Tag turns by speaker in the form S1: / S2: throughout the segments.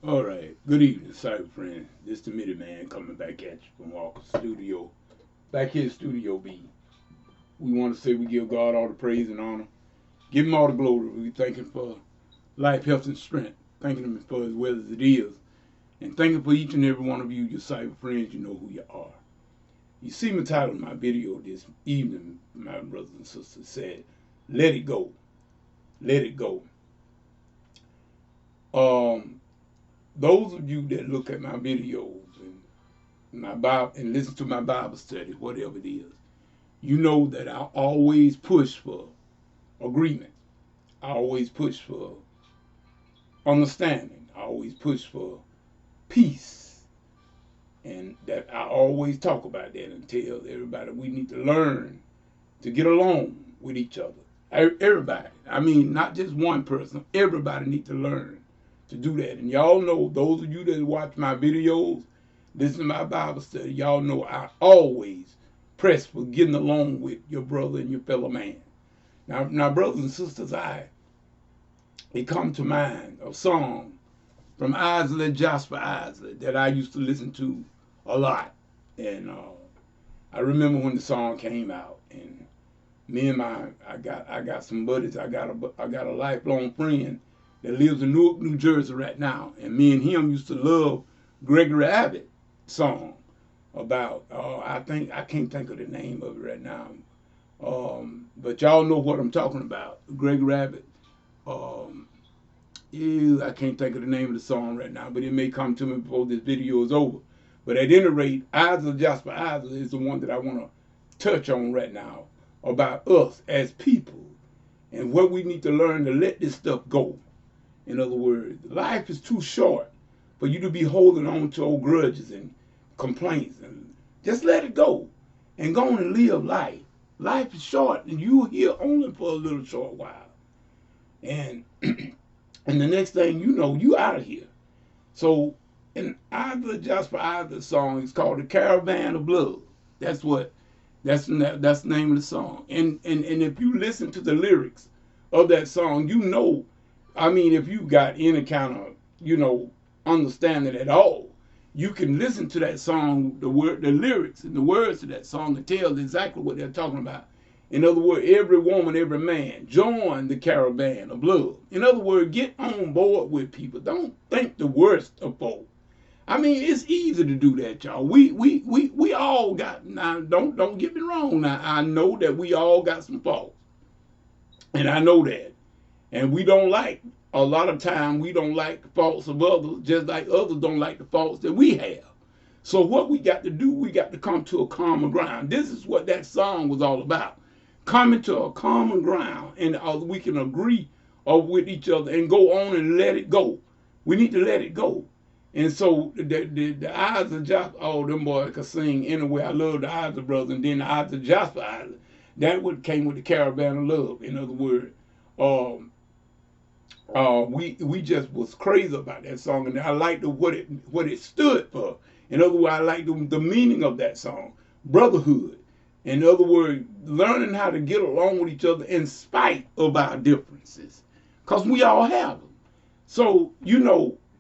S1: All right. Good evening, cyber friend. This the Midi Man coming back at you from Walker Studio. Back here, Studio B. We want to say we give God all the praise and honor. Give him all the glory. We thank him for life, health, and strength. Thanking him for as well as it is. And thanking for each and every one of you, your cyber friends. You know who you are. You see me title of my video this evening, my brothers and sisters, said, Let It Go. Let It Go. Um, those of you that look at my videos and my Bible and listen to my Bible study, whatever it is, you know that I always push for agreement. I always push for understanding. I always push for peace. And that I always talk about that and tell everybody we need to learn to get along with each other. Everybody. I mean, not just one person. Everybody need to learn to do that. And y'all know, those of you that watch my videos, listen to my Bible study, y'all know I always press for getting along with your brother and your fellow man. Now, brothers and sisters, it come to mind a song from Isley, Jasper Isley, that I used to listen to a lot. And I remember when the song came out, and me and I got some buddies. I got a lifelong friend that lives in Newark, New Jersey right now, and me and him used to love Gregory Abbott song about I can't think of the name of it right now, but y'all know what I'm talking about. Gregory Abbott. Um, I can't think of the name of the song right now, but it may come to me before this video is over. But at any rate, Isaac Jasper Isaac is the one that I want to touch on right now about us as people and what we need to learn to let this stuff go. In other words, life is too short for you to be holding on to old grudges and complaints. And just let it go and go on and live life. Life is short, and you're here only for a little short while. And and the next thing you know, you out of here. So, in either Jasper Either song, it's called "The Caravan of Blood." That's what. That's the name of the song. And if you listen to the lyrics of that song, you know. I mean, if you got any kind of understanding at all, you can listen to that song, the lyrics, and the words to that song, and tell exactly what they're talking about. In other words, every woman, every man, join the caravan of blood. In other words, get on board with people. Don't think the worst of folk. I mean, it's easy to do that, y'all. We all got, now don't get me wrong. Now I know that we all got some faults. And I know that. And we don't like, a lot of time we don't like the faults of others, just like others don't like the faults that we have. So what we got to do, we got to come to a common ground. This is what that song was all about. Coming to a common ground, and we can agree with each other and go on and let it go. We need to let it go. And so the Eyes of Jasper, oh, them boys could sing anyway. I love the Eyes of Brothers, and then the Eyes of Jasper Island. That would came with the Caravan of Love. In other words, we just was crazy about that song, and I liked what it stood for. In other words, I liked the meaning of that song, brotherhood. In other words, learning how to get along with each other in spite of our differences, because we all have them. So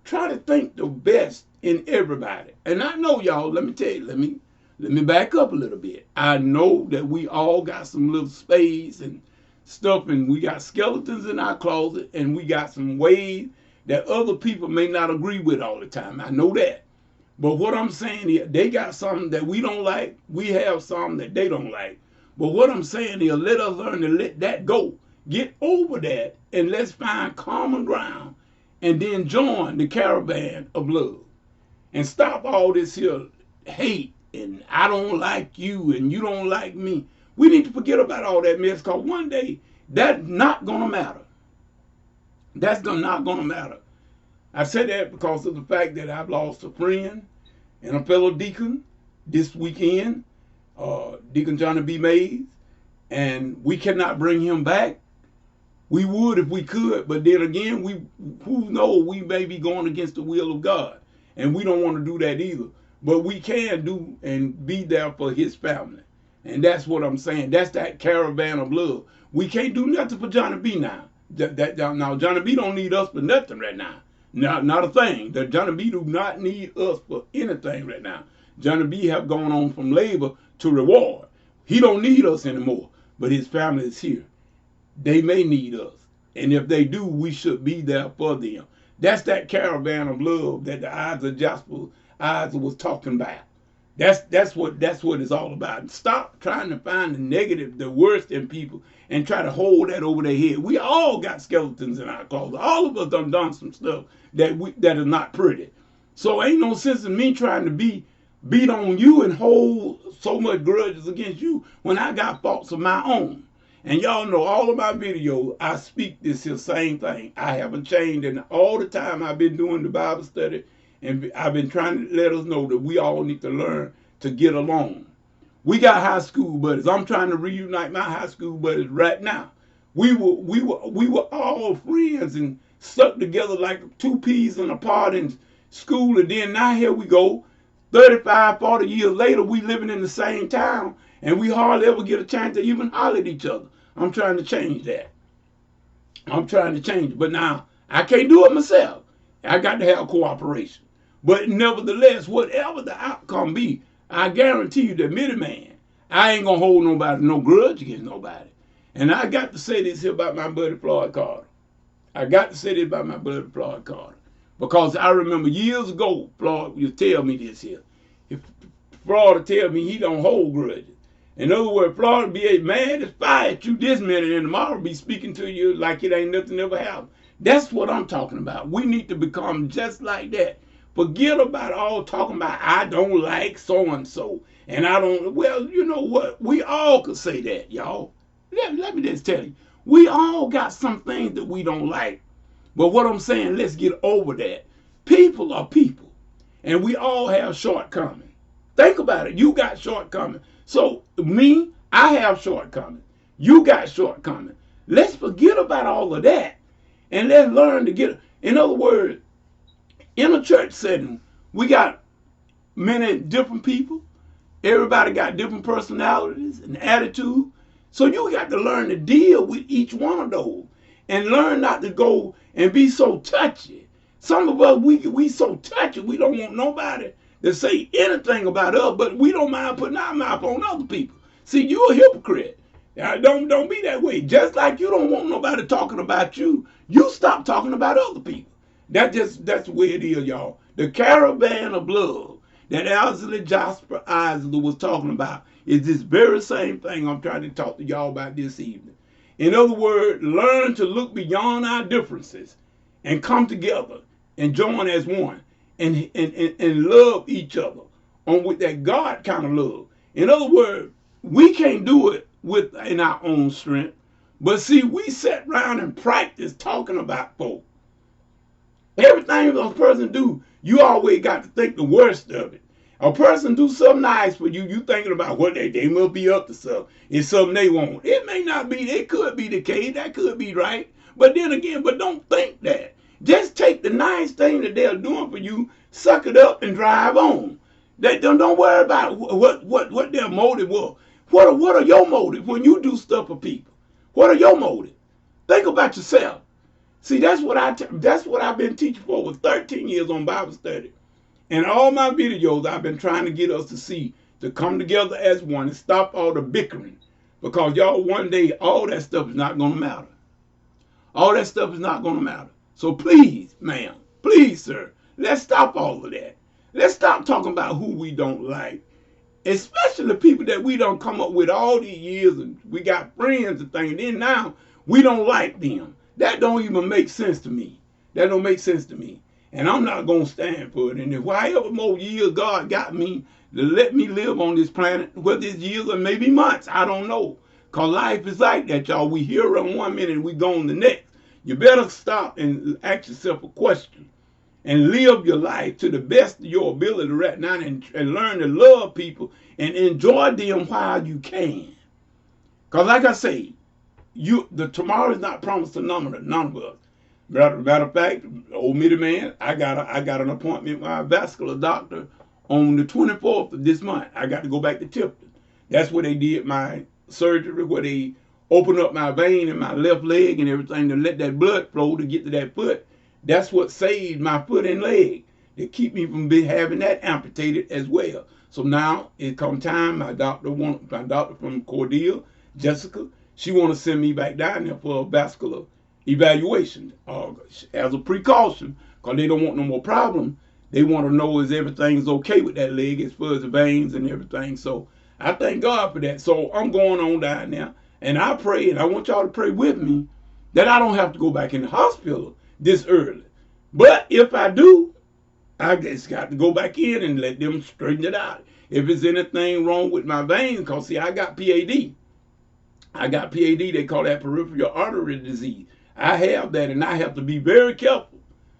S1: try to think the best in everybody. And I know y'all. Let me tell you. Let me back up a little bit. I know that we all got some little space and stuff, and we got skeletons in our closet, and we got some ways that other people may not agree with all the time. I know that. But what I'm saying is, they got something that we don't like. We have something that they don't like. But what I'm saying is, let us learn to let that go. Get over that, and let's find common ground, and then join the caravan of love. And stop all this here hate, and I don't like you, and you don't like me. We need to forget about all that mess, because one day, that's not going to matter. That's not going to matter. I say that because of the fact that I've lost a friend and a fellow deacon this weekend, Deacon Johnny B. Mays, and we cannot bring him back. We would if we could, but then again, who knows, we may be going against the will of God, and we don't want to do that either. But we can do and be there for his family, and that's what I'm saying. That's that caravan of love. We can't do nothing for Johnny B now. Now Johnny B don't need us for nothing right now. Not a thing. The Johnny B do not need us for anything right now. Johnny B have gone on from labor to reward. He don't need us anymore, but his family is here. They may need us. And if they do, we should be there for them. That's that caravan of love that the Isaac Jasper was talking about. That's what it's all about. Stop trying to find the negative, the worst in people, and try to hold that over their head. We all got skeletons in our closet. All of us done some stuff that is not pretty. So ain't no sense in me trying to beat on you and hold so much grudges against you when I got faults of my own. And y'all know all of my videos, I speak this here same thing. I haven't changed, and all the time I've been doing the Bible study, and I've been trying to let us know that we all need to learn to get along. We got high school buddies. I'm trying to reunite my high school buddies right now. We were all friends and stuck together like two peas in a pod in school, and then now here we go, 35, 40 years later, we living in the same town, and we hardly ever get a chance to even holler at each other. I'm trying to change that. I'm trying to change it. But now, I can't do it myself. I got to have cooperation. But nevertheless, whatever the outcome be, I guarantee you that Middleman, I ain't going to hold nobody, no grudge against nobody. And I got to say this here about my buddy Floyd Carter. I got to say this about my buddy Floyd Carter. Because I remember years ago, Floyd would tell me this here. If Floyd would tell me he don't hold grudges. In other words, Floyd would be mad as fire at you this minute, and tomorrow be speaking to you like it ain't nothing ever happened. That's what I'm talking about. We need to become just like that. Forget about all talking about I don't like so-and-so. And I don't, well, you know what? We all could say that, y'all. Let me just tell you. We all got some things that we don't like. But what I'm saying, let's get over that. People are people. And we all have shortcomings. Think about it. You got shortcomings. So me, I have shortcomings. You got shortcomings. Let's forget about all of that. And let's learn to get, in other words, in a church setting, we got many different people. Everybody got different personalities and attitude. So you got to learn to deal with each one of those and learn not to go and be so touchy. Some of us, we so touchy, we don't want nobody to say anything about us, but we don't mind putting our mouth on other people. See, you're a hypocrite. Don't be that way. Just like you don't want nobody talking about you, you stop talking about other people. That's the way it is, y'all. The caravan of love that Isaac Jasper Isley was talking about is this very same thing I'm trying to talk to y'all about this evening. In other words, learn to look beyond our differences and come together and join as one and love each other on with that God kind of love. In other words, we can't do it in our own strength. But see, we sat around and practice talking about folk. Everything a person do, you always got to think the worst of it. A person do something nice for you, you thinking about what they must be up to something. It's something they want. It may not be, it could be the case, that could be right. But then again, but don't think that. Just take the nice thing that they're doing for you, suck it up and drive on. Don't worry about what their motive was. What are your motives when you do stuff for people? What are your motives? Think about yourself. See, that's what I've been teaching for over 13 years on Bible study. And all my videos, I've been trying to get us to see, to come together as one and stop all the bickering. Because y'all, one day, all that stuff is not going to matter. All that stuff is not going to matter. So please, ma'am, please, sir, let's stop all of that. Let's stop talking about who we don't like. Especially the people that we don't come up with all these years and we got friends and things. Then now, we don't like them. That don't even make sense to me. That don't make sense to me. And I'm not going to stand for it. And if however more years God got me to let me live on this planet, whether it's years or maybe months, I don't know. Because life is like that, y'all. We here on one minute and we go on the next. You better stop and ask yourself a question and live your life to the best of your ability right now and learn to love people and enjoy them while you can. Because like I say, the tomorrow is not promised to none of us. Matter of fact, old Middleman, I got an appointment with my vascular doctor on the 24th of this month. I got to go back to Tipton. That's where they did my surgery, where they opened up my vein in my left leg and everything to let that blood flow to get to that foot. That's what saved my foot and leg. They keep me from having that amputated as well. So now it come time. My doctor from Cordelia, Jessica, she want to send me back down there for a vascular evaluation as a precaution, because they don't want no more problem. They want to know is everything's okay with that leg as far as the veins and everything. So I thank God for that. So I'm going on down there, and I pray, and I want y'all to pray with me that I don't have to go back in the hospital this early. But if I do, I just got to go back in and let them straighten it out. If there's anything wrong with my veins, because see, I got PAD. I got PAD, they call that peripheral artery disease. I have that, and I have to be very careful.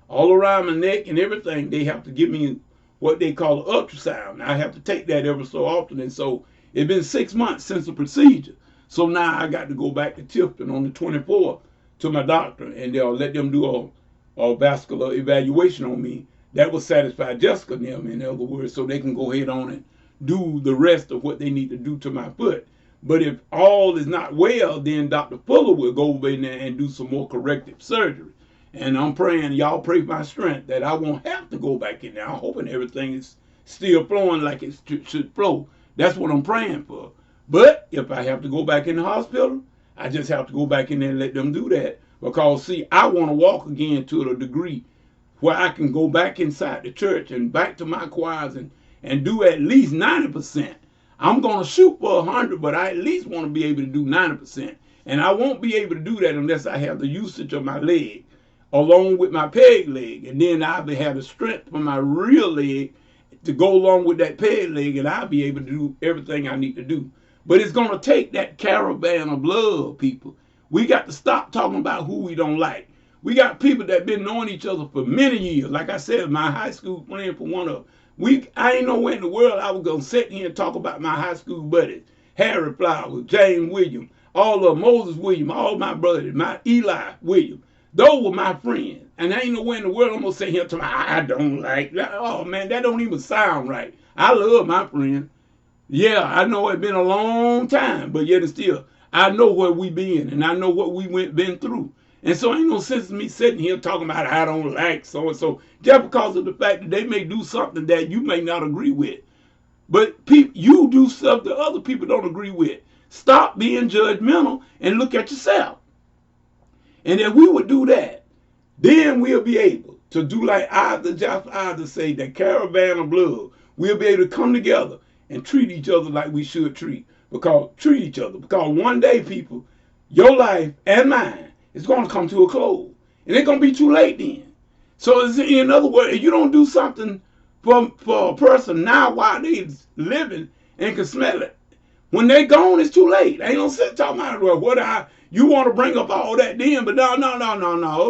S1: All around my neck and everything, they have to give me what they call an ultrasound. I have to take that every so often, and so it's been 6 months since the procedure. So now I got to go back to Tifton on the 24th to my doctor, and they'll let them do a vascular evaluation on me. That will satisfy Jessica and them, in other words, so they can go ahead on and do the rest of what they need to do to my foot. But if all is not well, then Dr. Fuller will go over in there and do some more corrective surgery. And I'm praying, y'all pray for my strength, that I won't have to go back in there. I'm hoping everything is still flowing like it should flow. That's what I'm praying for. But if I have to go back in the hospital, I just have to go back in there and let them do that. Because, see, I want to walk again to the degree where I can go back inside the church and back to my choirs and do at least 90%. I'm going to shoot for 100, but I at least want to be able to do 90%. And I won't be able to do that unless I have the usage of my leg along with my peg leg. And then I'll have the strength for my real leg to go along with that peg leg, and I'll be able to do everything I need to do. But it's going to take that caravan of love, people. We got to stop talking about who we don't like. We got people that been knowing each other for many years. Like I said, my high school friend for one of them. I ain't know where in the world I was going to sit here and talk about my high school buddies. Harry Flowers, James Williams, all of Moses Williams, all my brothers, my Eli Williams. Those were my friends. And I ain't no way in the world I'm going to sit here and tell me, I don't like that. Oh, man, that don't even sound right. I love my friends. Yeah, I know it's been a long time, but yet and still, I know where we been, and I know what we been through. And so ain't no sense in me sitting here talking about I don't like so-and-so, just because of the fact that they may do something that you may not agree with. But you do stuff that other people don't agree with. Stop being judgmental and look at yourself. And if we would do that, then we'll be able to do like Isaac say, that caravan of blood. We'll be able to come together and treat each other like we should treat each other. Because one day, people, your life and mine is going to come to a close. And it's going to be too late then. So in other words, if you don't do something for a person now while they're living and can smell it, when they're gone, it's too late. Ain't no sense talking about, well, you want to bring up all that then, but no.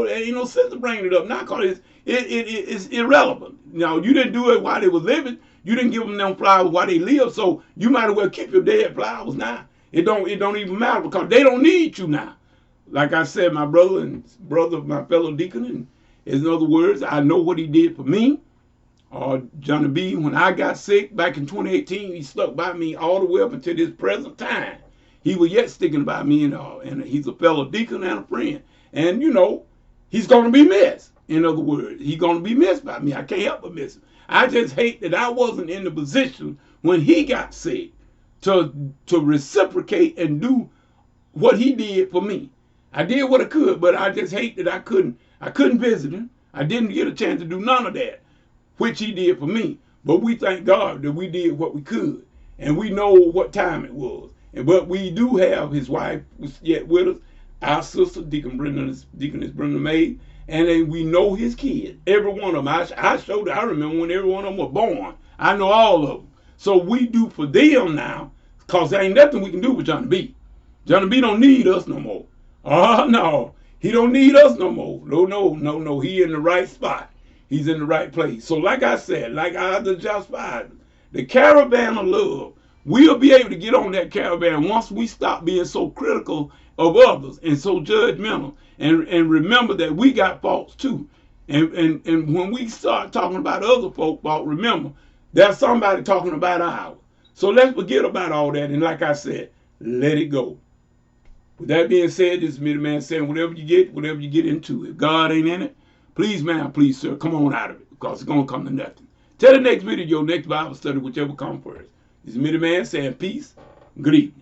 S1: There ain't no sense to bringing it up now, because it's irrelevant. You know, you didn't do it while they were living. You didn't give them flowers while they lived, so you might as well keep your dead flowers now. It don't even matter, because they don't need you now. Like I said, my brother, my fellow deacon, and in other words, I know what he did for me. Johnny B, when I got sick back in 2018, he stuck by me all the way up until this present time. He was yet sticking by me, and he's a fellow deacon and a friend. And, you know, he's going to be missed. In other words, he's going to be missed by me. I can't help but miss him. I just hate that I wasn't in the position when he got sick to reciprocate and do what he did for me. I did what I could, but I just hate that I couldn't visit him. I didn't get a chance to do none of that, which he did for me. But we thank God that we did what we could, and we know what time it was. But we do have his wife yet with us, our sister, Deaconess Brenda May, and we know his kids, every one of them. I remember when every one of them were born. I know all of them. So we do for them now, because there ain't nothing we can do with Johnny B. Johnny B don't need us no more. Oh, no. He don't need us no more. No. He in the right spot. He's in the right place. So like I said, like the caravan of love, we'll be able to get on that caravan once we stop being so critical of others and so judgmental, and remember that we got faults too. And when we start talking about other folk fault, remember, there's somebody talking about ours. So let's forget about all that, and like I said, let it go. With that being said, this is me, the man, saying whatever you get into. If God ain't in it, please, ma'am, please, sir, come on out of it because it's going to come to nothing. Till the next video, next Bible study, whichever comes first. This is Minnie Man saying peace, good evening.